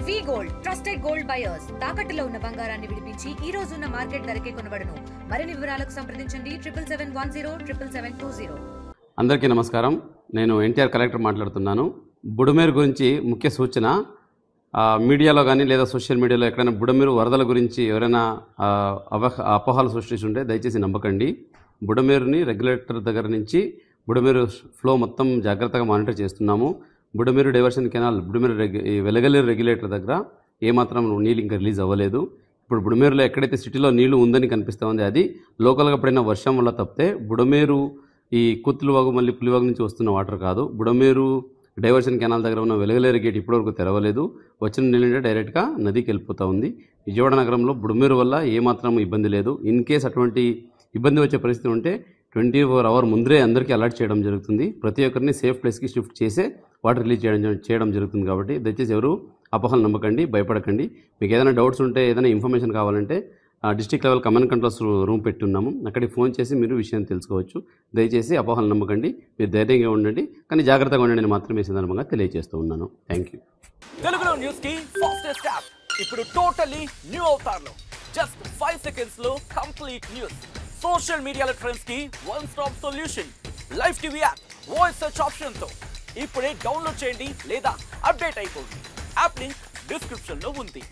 వి gold trusted gold buyers తాకట్టులో ఉన్న బంగారాన్ని విడిపించి ఈ రోజు ఉన్న మార్కెట్ ధరకే కొనబడును. మరిన్ని వివరాలకు సంప్రదించండి 7771077720. అందరికీ నమస్కారం. నేను ఎన్టీఆర్ కలెక్టర్ మాట్లాడుతున్నాను. బుడమేరు గురించి ముఖ్య సూచన, మీడియాలో కానీ లేదా సోషల్ మీడియాలో ఎక్కడైనా బుడమేరు వరదల గురించి ఎవరైనా అపోహలు సృష్టిస్తుంటే దయచేసి నమ్మకండి. బుడమేరుని రెగ్యులేటర్ దగ్గర నుంచి బుడమేరు ఫ్లో మొత్తం జాగ్రత్తగా మానిటర్ చేస్తున్నాము. Budameru diversion canal Budameru Velagaleru regulator దగ్గర ఏమాత్రం నీళ్ళు ఇంకా రిలీజ్ అవ్వలేదు. ఇప్పుడు బుడమేరులో ఎక్కడైతే సిటీలో నీళ్లు ఉందని కనిపిస్తూ ఉంది అది లోకల్గా పడిన వర్షం వల్ల తప్పితే బుడమేరు ఈ కుత్తులవాగు మళ్ళీ పులివాగు నుంచి వస్తున్న వాటర్ కాదు. బుడమేరు డైవర్షన్ కెనాల్ దగ్గర ఉన్న వెలగలేరు గేట్ ఇప్పటివరకు తెరవలేదు. వచ్చిన నీళ్ళంటే డైరెక్ట్గా నదికి వెళ్ళిపోతూ ఉంది. విజయవాడ నగరంలో బుడమేరు వల్ల ఏమాత్రం ఇబ్బంది లేదు. ఇన్ కేస్ అటువంటి ఇబ్బంది వచ్చే పరిస్థితి ఉంటే 24 hours ముందరే అందరికీ అలర్ట్ చేయడం జరుగుతుంది. ప్రతి ఒక్కరిని సేఫ్ ప్లేస్కి షిఫ్ట్ చేసే వాటర్ రిలీజ్ చేయడం జరుగుతుంది. కాబట్టి దయచేసి ఎవరు అపోహలు నమ్మకండి, భయపడకండి. మీకు ఏదైనా డౌట్స్ ఉంటే, ఏదైనా ఇన్ఫర్మేషన్ కావాలంటే district level command controls room పెట్టున్నాము, అక్కడికి ఫోన్ చేసి మీరు విషయం తెలుసుకోవచ్చు. దయచేసి అపోహలు నమ్మకండి, మీరు ధైర్యంగా ఉండండి, కానీ జాగ్రత్తగా ఉండండి అని మాత్రమే సందర్భంగా తెలియజేస్తూ ఉన్నాను. Thank you. తెలుగులో న్యూస్ కి ఫాస్టెస్ట్ యాప్ ఇప్పుడు టోటలీ న్యూ అవతార్లో జస్ట్ 5 seconds లో కంప్లీట్ న్యూస్. సోషల్ మీడియాలో ట్రెండ్స్ కి one stop solution. Live TV app voice search option తో ఇప్పుడే డౌన్లోడ్ చేయండి లేదా అప్డేట్ అయిపోండి. యాప్ లింక్ డిస్క్రిప్షన్ లో ఉంది.